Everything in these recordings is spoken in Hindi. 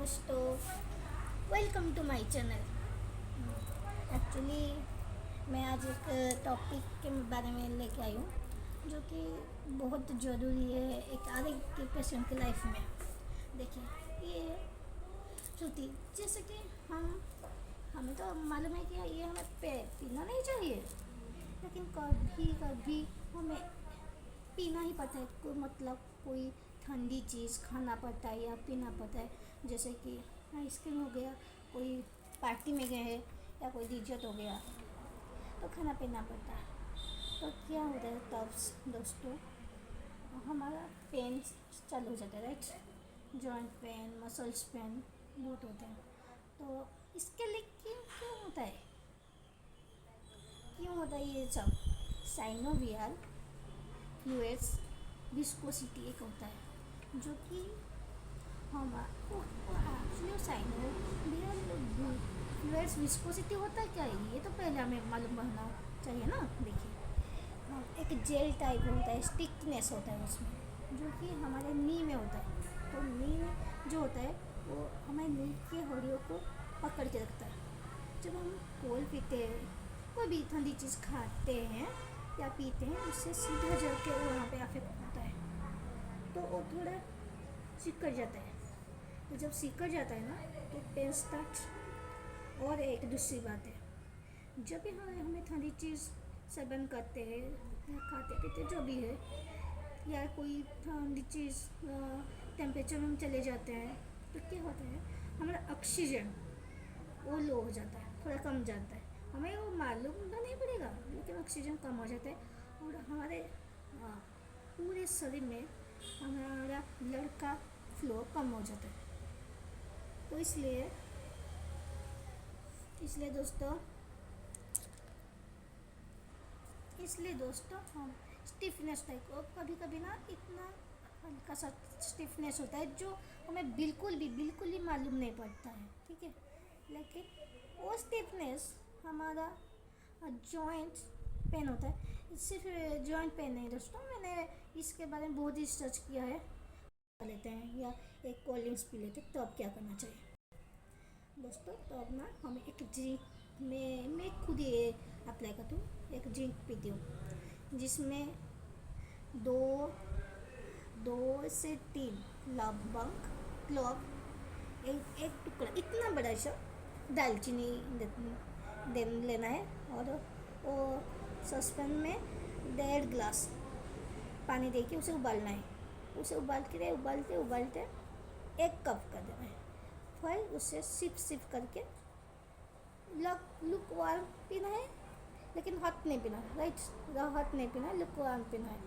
दोस्तों, welcome to my channel. Actually मैं आज एक टॉपिक के बारे में लेके आई हूँ जो कि बहुत ज़रूरी है एक हर एक के पेशेंट की लाइफ में। देखिए, ये श्रुति जैसे कि हमें तो मालूम है कि ये हमें पीना नहीं चाहिए, लेकिन कभी कभी हमें पीना ही पड़ता है। कोई मतलब कोई ठंडी चीज़ खाना पड़ता है या पीना पड़ता है, जैसे कि आइसक्रीम हो गया, कोई पार्टी में गए हैं या कोई डिजर्ट हो गया तो खाना पीना पड़ता है। तो क्या होता है तब दोस्तों, हमारा पेन चालू हो जाता है, right. Joint pain, muscles pain बहुत होते हैं। तो इसके लिए क्यों क्यों होता है, क्यों होता है ये सब? साइनोवियल फ्लूइड्स विस्कोसिटी एक होता है जो कि हम एक्चुअली साइनोवियल फ्लूइड्स विस्कोसिटी होता है क्या, ये तो पहले हमें मालूम होना चाहिए ना। देखिए, एक जेल टाइप होता है, स्टिकनेस होता है उसमें, जो कि हमारे नी में होता है। तो नी जो होता है वो हमारे नी की हड्डियों को पकड़ के रखता है। जब हम कोल पीते हैं, कोई भी ठंडी चीज़ खाते हैं या पीते हैं, उससे सीधा जाके वहाँ पे अफेक्ट होता है, तो वो थोड़ा सिकुड़ जाता है। तो जब सिकुड़ जाता है ना तो पेन स्टार्ट। और एक दूसरी बात है, जब भी हमें ठंडी चीज़ सेवन करते हैं या खाते पीते जो भी है, या कोई ठंडी चीज़ टेम्परेचर में हम चले जाते हैं, तो क्या होता है, हमारा ऑक्सीजन वो लो हो जाता है, थोड़ा कम जाता है। हमें वो मालूम तो नहीं पड़ेगा, लेकिन ऑक्सीजन कम हो जाता है और हमारे पूरे शरीर में हमारा ब्लड का फ्लो कम हो जाता है। तो इसलिए दोस्तों हम स्टिफनेस टाइप को कभी कभी ना इतना हल्का सा स्टिफनेस होता है जो हमें बिल्कुल ही मालूम नहीं पड़ता है, ठीक है। लेकिन वो स्टिफनेस हमारा जॉइंट पेन होता है। सिर्फ जॉइंट पेन नहीं दोस्तों, मैंने इसके बारे में बहुत ही सर्च किया है। लेते हैं या एक कोल्ड ड्रिंक्स पी लेते हैं, तो अब क्या करना चाहिए दोस्तों? तो अब ना हमें एक ड्रिंक में मैं खुद ये अप्लाई करती हूँ। एक ड्रिंक पीती हूँ जिसमें दो दो से तीन लवंग, क्लॉव, एक टुकड़ा इतना बड़ा सा दालचीनी लेना है। और वो सॉसपैन में 1.5 गिलास पानी देके उसे उबालना है। उसे उबालते 1 कप कर देना है। फिर उसे सिप करके लुक वार्म पीना है, लेकिन हॉट नहीं पीना, राइट। हॉट नहीं पीना, लुक वार्म पीना है।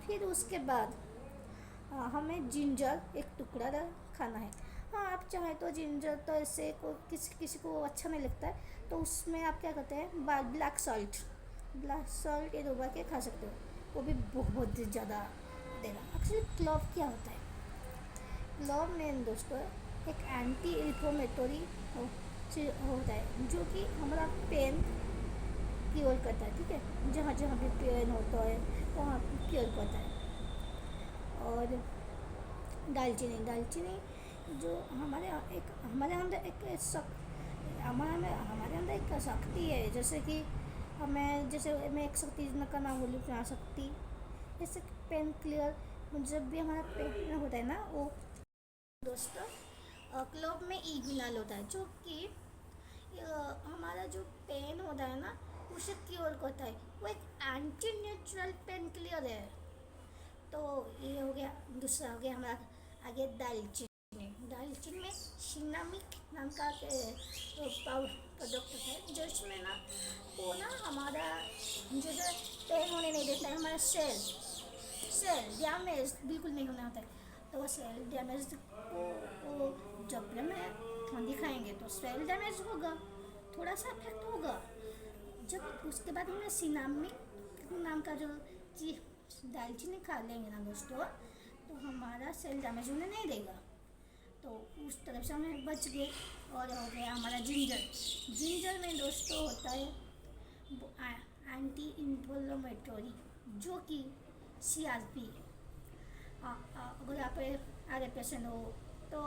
फिर उसके बाद हमें जिंजर एक टुकड़ा खाना है। हाँ, आप चाहें तो जिंजर तो ऐसे को किसी को अच्छा नहीं लगता है, तो उसमें आप क्या करते हैं, ब्लैक सॉल्ट ये डुबा के खा सकते हो, वो भी बहुत ज़्यादा देना। एक्चुअली क्लोव क्या होता है? क्लोव में दोस्तों एक एंटी इन्फ्लेमेटरी होता है जो कि हमारा पेन क्योर करता है, ठीक है। जहाँ जहाँ भी पेन होता है वहाँ क्योर करता है। और दालचीनी जो हमारे अंदर एक शक्ति है, जैसे कि मैं एक शक्ति का नाम बोलूँ, क्या शक्ति, जैसे पेन क्लियर। जब भी हमारा पेन होता है ना, वो दोस्तों क्लोव में इग्विनाल होता है, जो कि हमारा जो पेन होता है ना उसे क्योर करता है। वो एक एंटी नेचुरल पेन क्लियर है। तो ये हो गया। दूसरा हो गया हमारा आगे दालचीनी में सिनामिक नाम का प्रोडक्ट है, जिसमें ना वो ना हमारा जो पेन होने नहीं देता है, हमारा सेल डैमेज बिल्कुल नहीं होना होता है। तो वो सेल डैमेज को जब में ठंडी खाएंगे तो सेल डैमेज होगा, थोड़ा सा इफेक्ट होगा। जब उसके बाद हमें सिनामिक नाम का जो दालचीनी खा लेंगे ना दोस्तों, तो हमारा सेल डैमेज होने नहीं देगा। तो उस तरफ से हमें बच गए। और हो गया हमारा जिंजर में दोस्तों होता है एंटी इन्फ्लेमेटरी, जो कि CRP। अगर आप आगे पेशेंट हो तो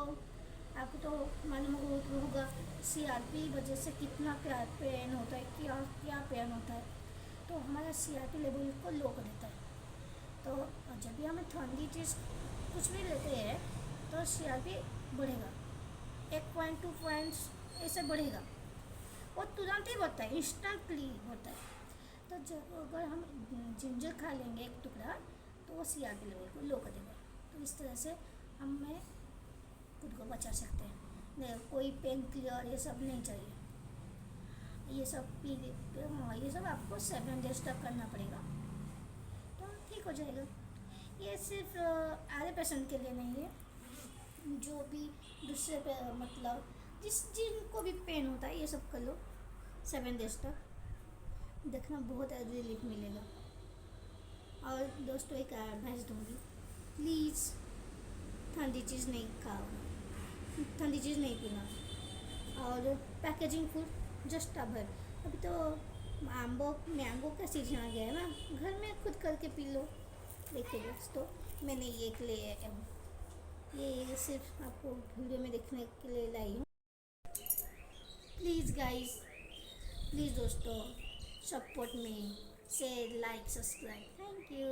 आपको तो मालूम होगा CRP वजह से कितना पेन होता है, क्या क्या पेन होता है। तो हमारा CRP लेवल को लो कर देता है। तो जब भी हमें ठंडी चीज़ कुछ भी लेते हैं तो CRP बढ़ेगा, 1 पॉइंट 2 पॉइंट्स ऐसे बढ़ेगा। वो तुरंत ही बढ़ता है, इंस्टेंटली होता है। तो जब अगर हम जिंजर खा लेंगे एक टुकड़ा तो वो CRP लेवल को लो कर देगा। तो इस तरह से हमें खुद को बचा सकते हैं। नहीं, कोई पेन किलर ये सब नहीं चाहिए। ये सब हाँ, ये सब आपको 7 डेज तक करना पड़ेगा तो ठीक हो जाएगा। ये सिर्फ आधे पेशेंट के लिए नहीं है, जो भी दूसरे पे मतलब जिनको भी पेन होता है ये सब कर लो 7 डेज तक, देखना बहुत रिलीफ मिलेगा। और दोस्तों एक एडवाइस दूंगी, प्लीज़ ठंडी चीज़ नहीं खाओ, ठंडी चीज़ नहीं पीना। और पैकेजिंग फूड जस्ट अवॉइड। अभी तो मैंगो का सीजन आ गया है ना, घर में खुद करके पी लो। देखिए दोस्तों, मैंने ये ले आया हूँ, ये सिर्फ आपको वीडियो में देखने के लिए लाई हूँ। प्लीज़ गाइस, प्लीज़ दोस्तों, support me, share, like, subscribe. Thank you.